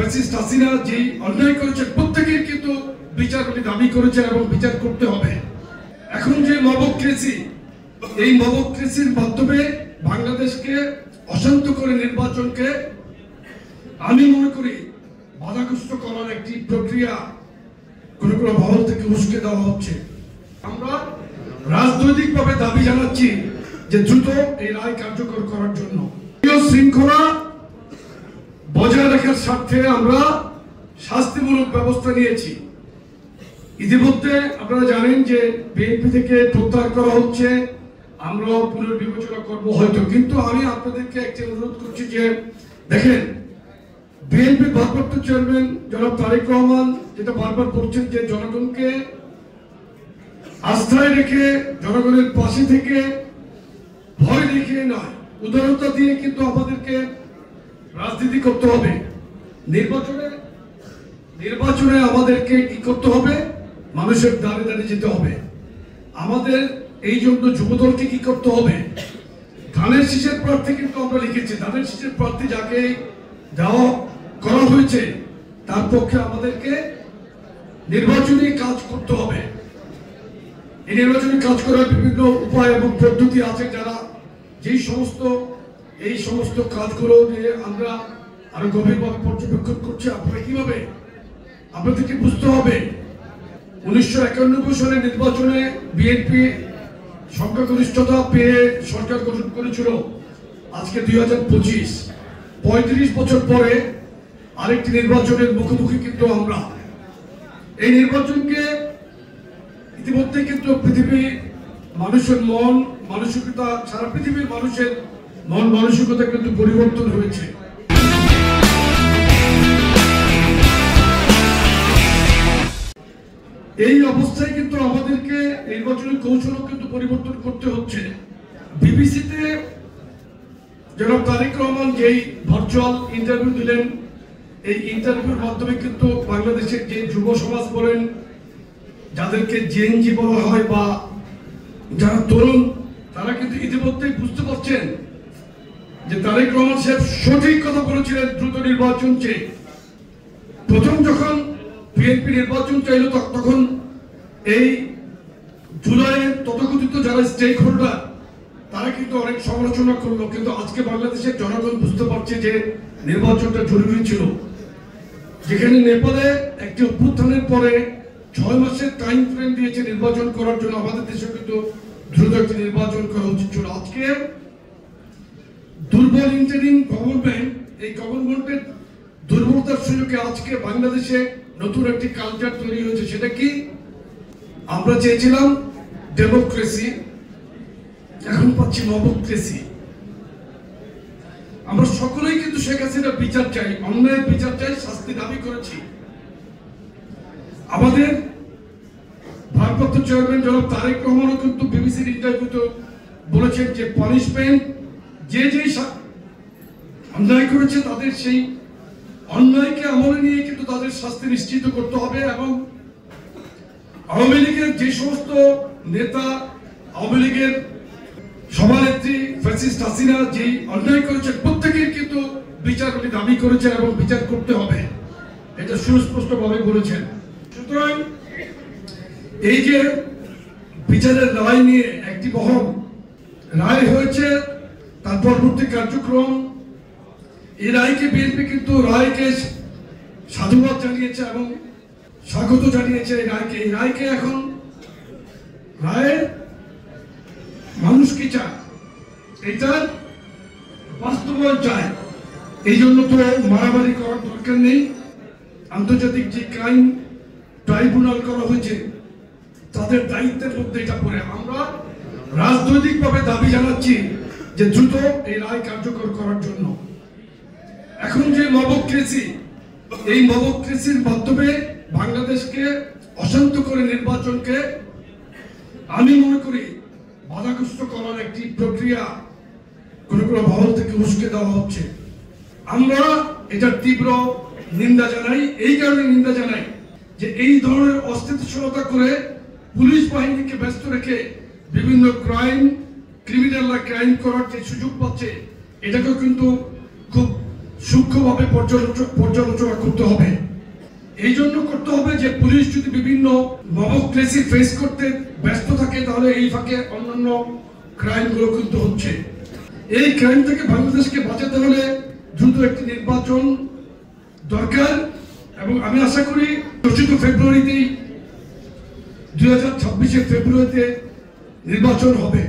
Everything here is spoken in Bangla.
ফ্যাসিস্ট হাসিনা যে অন্যায় করেছে প্রত্যেকের কিন্তু বিচার উনি দাবি করেছেন এবং বিচার করতে হবে। এখন যে মবক্রেসি, এই মবক্রেসির মাধ্যমে বাংলাদেশকে অশান্ত করে নির্বাচনকে আমি মনে করি বাধাগ্রস্ত করার একটি প্রক্রিয়া কোন কোন মহল থেকে উস্কে দেওয়া হচ্ছে। আমরা রাজনৈতিকভাবে দাবি জানাচ্ছি যে দ্রুত এই রায় কার্যকর করার জন্য শৃঙ্খলা বজায় রাখার স্বার্থে আমরা শাস্তিমূলক ব্যবস্থা নিয়েছি। ইতিমধ্যে আপনারা জানেন যে বিএনপি থেকে প্রত্যাহার করা হচ্ছে, আমরা পুনর্বিবেচনা করব হয়তো, কিন্তু আমি আপনাদেরকে একটি অনুরোধ করছি যে দেখেন, বিএনপি ভারপ্রাপ্ত চেয়ারম্যান জনাব তারেক রহমান যেটা বারবার বলছেন যে জনগণকে আস্থায় রেখে, জনগণের পাশে থেকে, ভয় দেখিয়ে নয়, উদারতা দিয়ে কিন্তু আমাদেরকে রাজনীতি করতে হবে। নির্বাচনে আমাদেরকে কি করতে হবে? মানুষের দ্বারে দ্বারে যেতে হবে। আমাদের এই জন্য যুবদলকে কি করতে হবে? ধানের শীষের প্রার্থী কিন্তু আমরা লিখেছি, ধানের শীষের প্রার্থী যাকে দেওয়া করা হয়েছে তার পক্ষে আমাদেরকে নির্বাচনী কাজ করতে হবে। এই নির্বাচনী কাজ করার বিভিন্ন উপায় এবং পদ্ধতি আছে, যারা এই সমস্ত কাজগুলো নিয়ে আমরা আরো গভীরভাবে পর্যবেক্ষণ করছি। আপনারা কিভাবে, আপনাদেরকে বুঝতে হবে 1991 সালের নির্বাচনে বিএনপি সংখ্যাগরিষ্ঠতা পেয়ে সরকার গঠন করেছিল। আজকে 2025, 35 বছর পরে আরেকটি নির্বাচনের মুখোমুখি কিন্তু আমরা। এই নির্বাচনকে ইতিমধ্যে কিন্তু পৃথিবীর মানুষের মন মানসিকতা, সারা পৃথিবীর মানুষের মন মানসিকতা কিন্তু পরিবর্তন হয়েছে। এই অবস্থায় কিন্তু আমাদেরকে নির্বাচনী কৌশলও কিন্তু পরিবর্তন করতে হচ্ছে। বিবিসিতে জনাব তারেক রহমান যেই ভার্চুয়াল ইন্টারভিউ দিলেন, এই ইন্টারভিউর মাধ্যমে কিন্তু বাংলাদেশের যে যুব সমাজ বলেন, যাদেরকে জেএনজি বলা হয় বা যারা তরুণ, তারা কিন্তু ইতিমধ্যেই বুঝতে পারছেন যে তারেক রহমান সাহেব সঠিক কথা বলেছিলেন দ্রুত নির্বাচন চেয়ে। প্রথম যখন বিএনপি নির্বাচন চাইল তখন এই জুলাইয়ের তথাকথিত যারা স্টেক হোল্ডার তারা কিন্তু অনেক সমালোচনা করলো, কিন্তু আজকে বাংলাদেশের জনগণ বুঝতে পারছে যে নির্বাচনটা জরুরি ছিল। যেখানে নেপালে একটি অভ্যুত্থানের পরে 6 মাসের টাইম ফ্রেম দিয়েছে নির্বাচন করার জন্য, আমাদের দেশে কিন্তু দ্রুত একটি নির্বাচন করা উচিত ছিল। আজকে দুর্বল ইন্টারিম গভর্নমেন্ট, এই গভর্নমেন্টের দুর্বলতার সুযোগে আজকে বাংলাদেশে নতুন একটি কালচার তৈরি হয়েছে। সেটা কি? আমরা চেয়েছিলাম ডেমোক্রেসি, এখন পাচ্ছি মবক্রেসি। আমরা সকলেই কিন্তু শেখ হাসিনার বিচার চাই, অন্যায়ের বিচার চাই, শাস্তি দাবি করেছি। আমাদের ভারপ্রাপ্ত চেয়ারম্যান জনাব তারেক রহমানও কিন্তু বিবিসির ইন্টারভিউতে বলেছেন যে পানিশমেন্ট, যে অন্যায় করেছে তাদের সেই অন্যায়কে আমলে নিয়ে কিন্তু তাদের শাস্তি নিশ্চিত করতে হবে। এবং আওয়ামী লীগের যে সমস্ত নেতা, আওয়ামী লীগের সভানেত্রী ফ্যাসিস্ট হাসিনা যে অন্যায় করেছে প্রত্যেকের কিন্তু বিচার উনি দাবি করেছেন এবং বিচার করতে হবে, এটা সুস্পষ্টভাবে বলেছেন। সুতরাং এই যে বিচারের রায় নিয়ে একটি বহল রায় হয়েছে, তার পরবর্তী কার্যক্রম, এই রায়কে বিএনপি কিন্তু রায়কে সাধুবাদ জানিয়েছে এবং স্বাগত জানিয়েছে। এই রায়কে এখন রায়ের মানুষ কি চায়, এটার বাস্তবায়ন চায়। এই জন্য তো মারামারি করার দরকার নেই। আন্তর্জাতিক যে ক্রাইম ট্রাইব্যুনাল করা হয়েছে তাদের দায়িত্বের মধ্যে এটা পড়ে। আমরা রাজনৈতিকভাবে দাবি জানাচ্ছি যে দ্রুত এই রায় কার্যকর করার জন্য। এখন যে মবক্রেসি, এই মবক্রেসির মাধ্যমে বাংলাদেশকে অশান্ত করে নির্বাচনকে আমি মনে করি বাধাগ্রস্ত করার একটি প্রক্রিয়া কোন কোন মহল থেকে উস্কে দেওয়া হচ্ছে। আমরা এটার তীব্র নিন্দা জানাই। এই কারণে নিন্দা জানাই যে এই ধরনের অস্থিতিশীলতা করে পুলিশ বাহিনীকে ব্যস্ত রেখে বিভিন্ন ক্রিমিনালরা ক্রাইম করার যে সুযোগ পাচ্ছে, এটাকেও কিন্তু খুব সূক্ষ্মভাবে পর্যালোচনা করতে হবে। এই জন্য করতে হবে যে পুলিশ যদি বিভিন্ন মবক্রেসি ফেস করতে ব্যস্ত থাকে, তাহলে এই ফাঁকে অন্যান্য ক্রাইমগুলো কিন্তু হচ্ছে। এই ক্রাইম থেকে বাংলাদেশকে বাঁচাতে হলে দ্রুত একটি নির্বাচন দরকার, এবং আমি আশা করি 25 ফেব্রুয়ারিতেই 2026 ফেব্রুয়ারিতে নির্বাচন হবে।